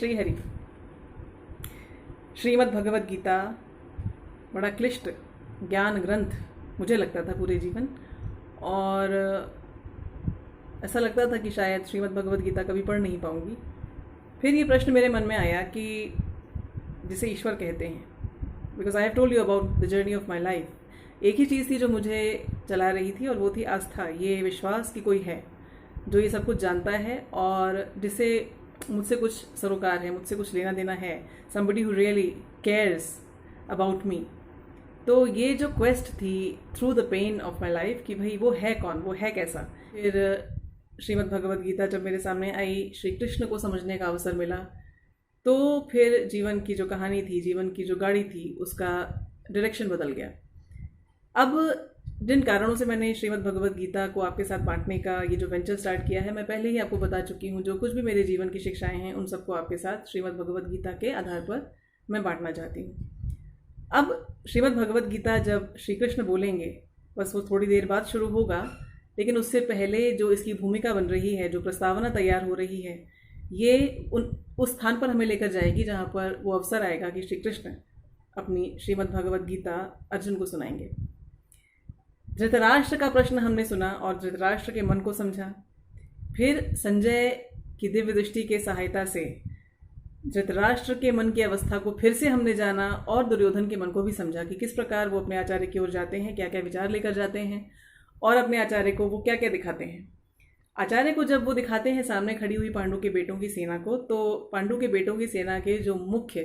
श्री हरि। श्रीमद् भगवद गीता बड़ा क्लिष्ट ज्ञान ग्रंथ मुझे लगता था पूरे जीवन, और ऐसा लगता था कि शायद श्रीमद् भगवद गीता कभी पढ़ नहीं पाऊंगी। फिर ये प्रश्न मेरे मन में आया कि जिसे ईश्वर कहते हैं, because I have told you about the journey of my life. एक ही चीज़ थी जो मुझे चला रही थी, और वो थी आस्था, ये विश्वास कि कोई है जो ये सब कुछ जानता है और जिसे मुझसे कुछ सरोकार है, मुझसे कुछ लेना देना है, somebody who really cares about me। तो ये जो क्वेस्ट थी through the pain of my life कि भाई वो है कौन, वो है कैसा। फिर श्रीमद् भगवद गीता जब मेरे सामने आई, श्री कृष्ण को समझने का अवसर मिला, तो फिर जीवन की जो कहानी थी, जीवन की जो गाड़ी थी, उसका डायरेक्शन बदल गया। अब जिन कारणों से मैंने श्रीमद् भगवद गीता को आपके साथ बांटने का ये जो वेंचर स्टार्ट किया है, मैं पहले ही आपको बता चुकी हूँ। जो कुछ भी मेरे जीवन की शिक्षाएं हैं उन सबको आपके साथ श्रीमद् भगवद गीता के आधार पर मैं बांटना चाहती हूँ। अब श्रीमद् भगवद गीता जब श्री कृष्ण बोलेंगे, बस वो थोड़ी देर बाद शुरू होगा, लेकिन उससे पहले जो इसकी भूमिका बन रही है, जो प्रस्तावना तैयार हो रही है, ये उस स्थान पर हमें लेकर जाएगी जहाँ पर वो अवसर आएगा कि श्री कृष्ण अपनी श्रीमद् भगवद गीता अर्जुन को सुनाएंगे। धृतराष्ट्र का प्रश्न हमने सुना और धृतराष्ट्र के मन को समझा। फिर संजय की दिव्य दृष्टि के सहायता से धृतराष्ट्र के मन की अवस्था को फिर से हमने जाना, और दुर्योधन के मन को भी समझा कि किस प्रकार वो अपने आचार्य की ओर जाते हैं, क्या क्या विचार लेकर जाते हैं, और अपने आचार्य को वो क्या क्या दिखाते हैं। आचार्य को जब वो दिखाते हैं सामने खड़ी हुई पांडु के बेटों की सेना को, तो पांडु के बेटों की सेना के जो मुख्य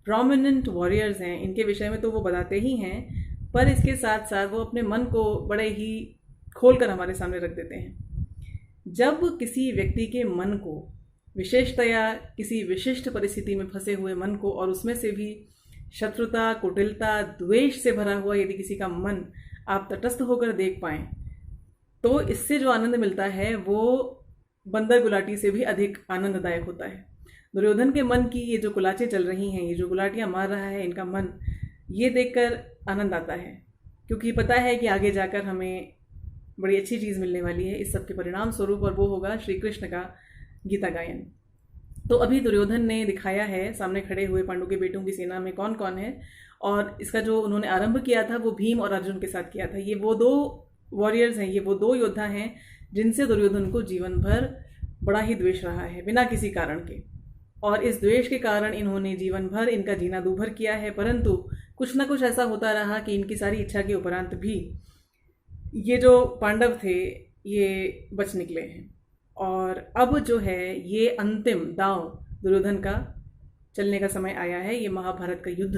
प्रोमिनेंट वॉरियर्स हैं, इनके विषय में तो वो बताते ही हैं, पर इसके साथ साथ वो अपने मन को बड़े ही खोलकर हमारे सामने रख देते हैं। जब किसी व्यक्ति के मन को, विशेषतया किसी विशिष्ट परिस्थिति में फंसे हुए मन को, और उसमें से भी शत्रुता, कुटिलता, द्वेष से भरा हुआ यदि किसी का मन आप तटस्थ होकर देख पाएं, तो इससे जो आनंद मिलता है वो बंदर गुलाटी से भी अधिक आनंददायक होता है। दुर्योधन के मन की ये जो कुलाचें चल रही हैं, ये जो गुलाटियां मार रहा है इनका मन, ये देखकर आनंद आता है, क्योंकि पता है कि आगे जाकर हमें बड़ी अच्छी चीज़ मिलने वाली है इस सब के परिणाम स्वरूप, और वो होगा श्री कृष्ण का गीता गायन। तो अभी दुर्योधन ने दिखाया है सामने खड़े हुए पांडु के बेटों की सेना में कौन कौन है, और इसका जो उन्होंने आरंभ किया था वो भीम और अर्जुन के साथ किया था। ये वो दो वॉरियर्स हैं, ये वो दो योद्धा हैं जिनसे दुर्योधन को जीवन भर बड़ा ही द्वेष रहा है बिना किसी कारण के, और इस द्वेष के कारण इन्होंने जीवन भर इनका जीना दूभर किया है। परंतु कुछ ना कुछ ऐसा होता रहा कि इनकी सारी इच्छा के उपरांत भी ये जो पांडव थे ये बच निकले हैं। और अब जो है ये अंतिम दांव दुर्योधन का चलने का समय आया है। ये महाभारत का युद्ध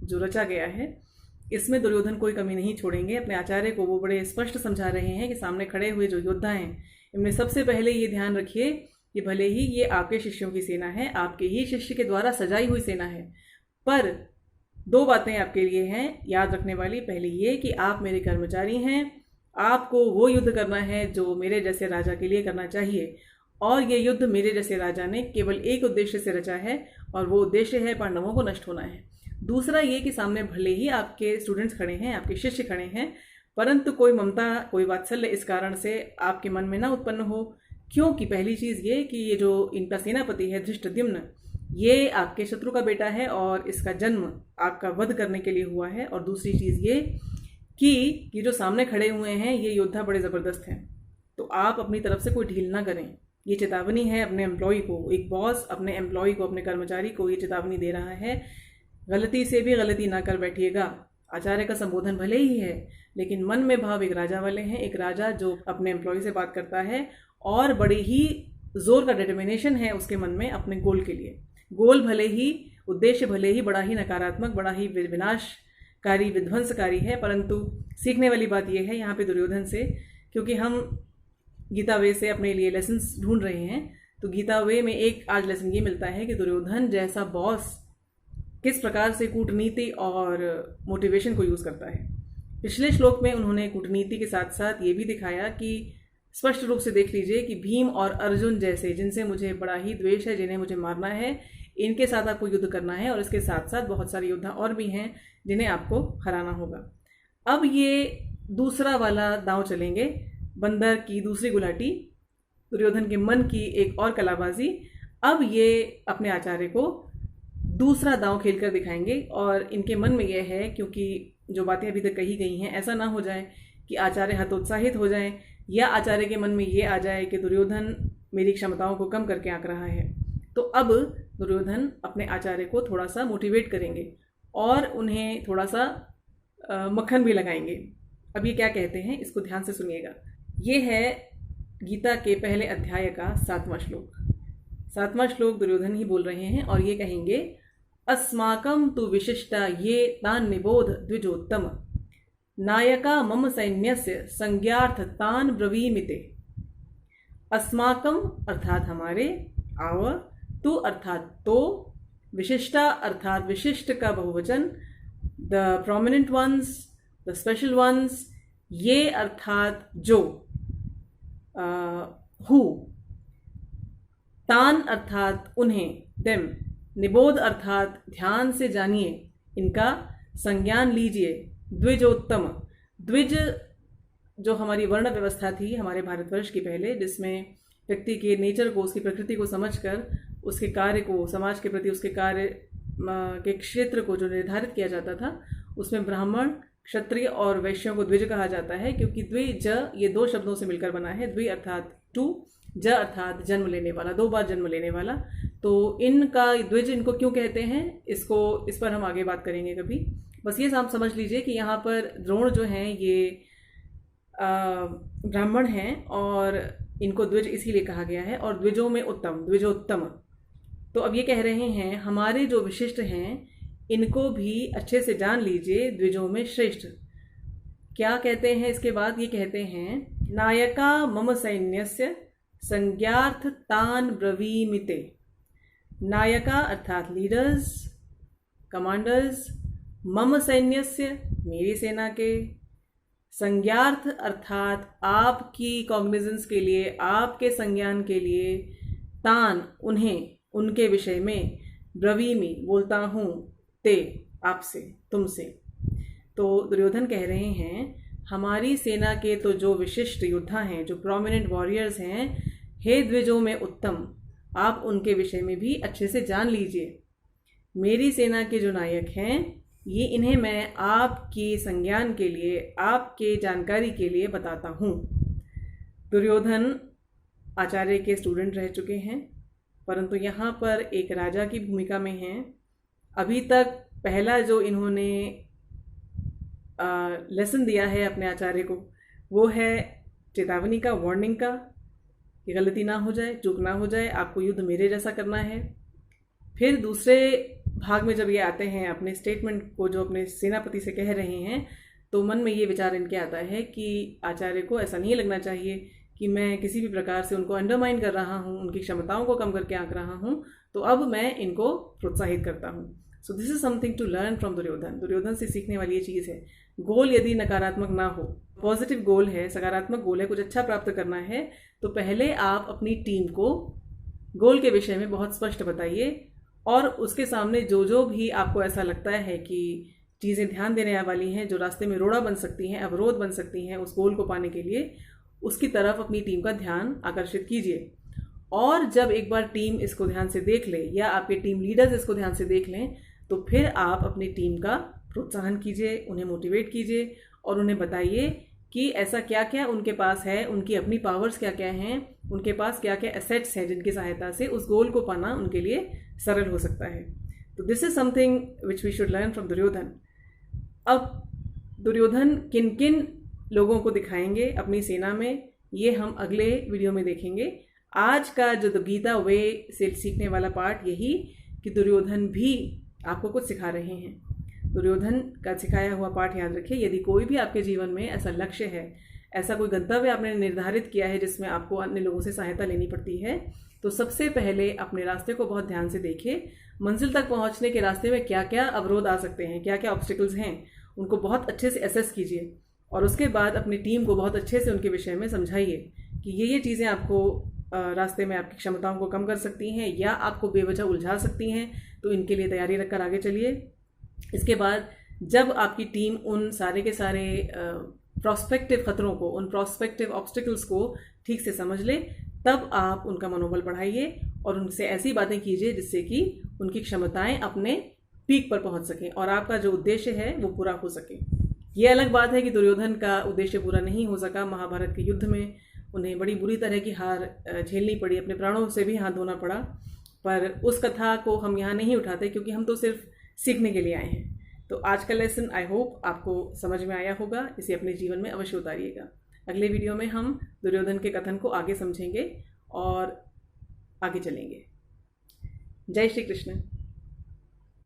जो रचा गया है, इसमें दुर्योधन कोई कमी नहीं छोड़ेंगे। अपने आचार्य को वो बड़े स्पष्ट समझा रहे हैं कि सामने खड़े हुए जो योद्धा हैं, इनमें सबसे पहले ये ध्यान रखिए कि भले ही ये आपके शिष्यों की सेना है, आपके ही शिष्य के द्वारा सजाई हुई सेना है, पर दो बातें आपके लिए हैं याद रखने वाली। पहली ये कि आप मेरे कर्मचारी हैं, आपको वो युद्ध करना है जो मेरे जैसे राजा के लिए करना चाहिए, और ये युद्ध मेरे जैसे राजा ने केवल एक उद्देश्य से रचा है, और वो उद्देश्य है पांडवों को नष्ट होना है। दूसरा ये कि सामने भले ही आपके स्टूडेंट्स खड़े हैं, आपके शिष्य खड़े हैं, परंतु कोई ममता, कोई वात्सल्य इस कारण से आपके मन में ना उत्पन्न हो। क्योंकि पहली चीज़ ये कि ये जो इनका सेनापति है धृष्टद्युम्न, ये आपके शत्रु का बेटा है और इसका जन्म आपका वध करने के लिए हुआ है। और दूसरी चीज़ ये कि ये जो सामने खड़े हुए हैं ये योद्धा बड़े ज़बरदस्त हैं, तो आप अपनी तरफ से कोई ढील ना करें। ये चेतावनी है अपने एम्प्लॉय को, एक बॉस अपने एम्प्लॉय को, अपने कर्मचारी को ये चेतावनी दे रहा है, गलती से भी गलती ना कर बैठिएगा। आचार्य का संबोधन भले ही है, लेकिन मन में भाव एक राजा वाले हैं, एक राजा जो अपने एम्प्लॉय से बात करता है और बड़े ही जोर का डिटर्मिनेशन है उसके मन में अपने गोल के लिए। गोल भले ही, उद्देश्य भले ही बड़ा ही नकारात्मक, बड़ा ही विनाशकारी, विध्वंसकारी है, परंतु सीखने वाली बात यह है यहाँ पे दुर्योधन से, क्योंकि हम गीता वे से अपने लिए लेसन्स ढूंढ रहे हैं, तो गीता वे में एक आज लेसन ये मिलता है कि दुर्योधन जैसा बॉस किस प्रकार से कूटनीति और मोटिवेशन को यूज़ करता है। पिछले श्लोक में उन्होंने कूटनीति के साथ साथ ये भी दिखाया कि स्पष्ट रूप से देख लीजिए कि भीम और अर्जुन जैसे, जिनसे मुझे बड़ा ही द्वेष है, जिन्हें मुझे मारना है, इनके साथ आपको युद्ध करना है, और इसके साथ साथ बहुत सारे योद्धा और भी हैं जिन्हें आपको हराना होगा। अब ये दूसरा वाला दांव चलेंगे, बंदर की दूसरी गुलाटी, दुर्योधन के मन की एक और कलाबाजी। अब ये अपने आचार्य को दूसरा दांव खेल कर दिखाएंगे और इनके मन में यह है, क्योंकि जो बातें अभी तक कही गई हैं, ऐसा ना हो जाए कि आचार्य हतोत्साहित हो जाएं या आचार्य के मन में ये आ जाए कि दुर्योधन मेरी क्षमताओं को कम करके आंक रहा है। तो अब दुर्योधन अपने आचार्य को थोड़ा सा मोटिवेट करेंगे और उन्हें थोड़ा सा मक्खन भी लगाएंगे। अब ये क्या कहते हैं, इसको ध्यान से सुनिएगा। ये है गीता के पहले अध्याय का 7वां श्लोक। 7वां श्लोक दुर्योधन ही बोल रहे हैं और ये कहेंगे, अस्माकं तु विशिष्टा ये तान निबोध द्विजोत्तम, नायका मम सैन्यस्य संज्ञार्थ तान ब्रवीमिते। अस्माकं अर्थात हमारे, आव, तु अर्थात तो, विशिष्टा अर्थात विशिष्ट का बहुवचन, the prominent ones, the special ones, ये अर्थात जो, हु, तान अर्थात उन्हें, देम, निबोध अर्थात ध्यान से जानिए, इनका संज्ञान लीजिए, द्विजोत्तम। द्विज जो हमारी वर्ण व्यवस्था थी हमारे भारतवर्ष की पहले, जिसमें व्यक्ति के नेचर को, उसकी प्रकृति को समझकर उसके कार्य को, समाज के प्रति उसके कार्य के क्षेत्र को जो निर्धारित किया जाता था, उसमें ब्राह्मण, क्षत्रिय और वैश्यों को द्विज कहा जाता है, क्योंकि द्विज ये 2 शब्दों से मिलकर बना है। द्वि अर्थात 2, ज अर्थात जन्म लेने वाला, 2 बार जन्म लेने वाला। तो इनका द्विज इनको क्यों कहते हैं, इस पर हम आगे बात करेंगे कभी। बस ये आप समझ लीजिए कि यहाँ पर द्रोण जो हैं ये ब्राह्मण हैं और इनको द्विज इसीलिए कहा गया है, और द्विजों में उत्तम, द्विजोत्तम। तो अब ये कह रहे हैं हमारे जो विशिष्ट हैं इनको भी अच्छे से जान लीजिए, द्विजों में श्रेष्ठ। क्या कहते हैं इसके बाद, ये कहते हैं, नायका मम सैन्यस्य संज्ञार्थ तान ब्रवीमिते। नायका अर्थात लीडर्स, कमांडर्स, मम सैन्यस्य मेरी सेना के, संज्ञार्थ अर्थात आपकी कॉग्निजेंस के लिए, आपके संज्ञान के लिए, तान उन्हें, उनके विषय में, ब्रवीमि बोलता हूँ, ते आपसे, तुमसे। तो दुर्योधन कह रहे हैं हमारी सेना के तो जो विशिष्ट योद्धा हैं, जो प्रोमिनेंट वॉरियर्स हैं, हे द्विजों में उत्तम, आप उनके विषय में भी अच्छे से जान लीजिए। मेरी सेना के जो नायक हैं ये, इन्हें मैं आपकी संज्ञान के लिए, आपके जानकारी के लिए बताता हूँ। दुर्योधन आचार्य के स्टूडेंट रह चुके हैं, परंतु यहाँ पर एक राजा की भूमिका में हैं। अभी तक पहला जो इन्होंने लेसन दिया है अपने आचार्य को, वो है चेतावनी का, वार्निंग का, कि गलती ना हो जाए, चूक ना हो जाए, आपको युद्ध मेरे जैसा करना है। फिर दूसरे भाग में जब ये आते हैं अपने स्टेटमेंट को जो अपने सेनापति से कह रहे हैं, तो मन में ये विचार इनके आता है कि आचार्य को ऐसा नहीं लगना चाहिए कि मैं किसी भी प्रकार से उनको अंडरमाइन कर रहा हूँ, उनकी क्षमताओं को कम करके आंक रहा हूँ, तो अब मैं इनको प्रोत्साहित करता हूँ। So this is something to learn from Duryodhan. Duryodhan से सीखने वाली ये चीज़ है। गोल यदि नकारात्मक ना हो, पॉजिटिव गोल है, सकारात्मक गोल है, कुछ अच्छा प्राप्त करना है, तो पहले आप अपनी टीम को गोल के विषय में बहुत स्पष्ट बताइए और उसके सामने जो जो भी आपको ऐसा लगता है कि चीज़ें ध्यान देने वाली हैं, जो रास्ते में रोड़ा बन सकती हैं, अवरोध बन सकती हैं उस गोल को पाने के लिए, उसकी तरफ अपनी टीम का ध्यान आकर्षित कीजिए। और जब एक बार टीम इसको ध्यान से देख ले या आपके टीम लीडर्स इसको ध्यान से देख लें, तो फिर आप अपनी टीम का प्रोत्साहन कीजिए, उन्हें मोटिवेट कीजिए और उन्हें बताइए कि ऐसा क्या क्या उनके पास है, उनकी अपनी पावर्स क्या क्या हैं, उनके पास क्या क्या एसेट्स हैं जिनकी सहायता से उस गोल को पाना उनके लिए सरल हो सकता है। तो this is something which we should learn from Duryodhan. अब दुर्योधन किन किन लोगों को दिखाएंगे अपनी सेना में, ये हम अगले वीडियो में देखेंगे। आज का जो गीता वे से सीखने वाला पार्ट यही कि दुर्योधन भी आपको कुछ सिखा रहे हैं। दुर्योधन का सिखाया हुआ पाठ याद रखिए। यदि कोई भी आपके जीवन में ऐसा लक्ष्य है, ऐसा कोई गंतव्य आपने निर्धारित किया है जिसमें आपको अन्य लोगों से सहायता लेनी पड़ती है, तो सबसे पहले अपने रास्ते को बहुत ध्यान से देखिए। मंजिल तक पहुंचने के रास्ते में क्या क्या अवरोध आ सकते हैं, क्या क्या ऑब्स्टिकल्स हैं, उनको बहुत अच्छे से एसेस कीजिए और उसके बाद अपनी टीम को बहुत अच्छे से उनके विषय में समझाइए कि ये चीज़ें आपको रास्ते में आपकी क्षमताओं को कम कर सकती हैं या आपको बेवजह उलझा सकती हैं, तो इनके लिए तैयारी रखकर आगे चलिए। इसके बाद जब आपकी टीम उन सारे के सारे प्रॉस्पेक्टिव खतरों को, उन प्रॉस्पेक्टिव ऑब्स्टिकल्स को ठीक से समझ ले, तब आप उनका मनोबल बढ़ाइए और उनसे ऐसी बातें कीजिए जिससे कि उनकी क्षमताएं अपने पीक पर पहुंच सकें और आपका जो उद्देश्य है वो पूरा हो सके। ये अलग बात है कि दुर्योधन का उद्देश्य पूरा नहीं हो सका। महाभारत के युद्ध में उन्हें बड़ी बुरी तरह की हार झेलनी पड़ी, अपने प्राणों से भी हाथ धोना पड़ा। पर उस कथा को हम यहाँ नहीं उठाते क्योंकि हम तो सिर्फ सीखने के लिए आए हैं। तो आज का लेसन आई होप आपको समझ में आया होगा। इसे अपने जीवन में अवश्य उतारिएगा। अगले वीडियो में हम दुर्योधन के कथन को आगे समझेंगे और आगे चलेंगे। जय श्री कृष्ण।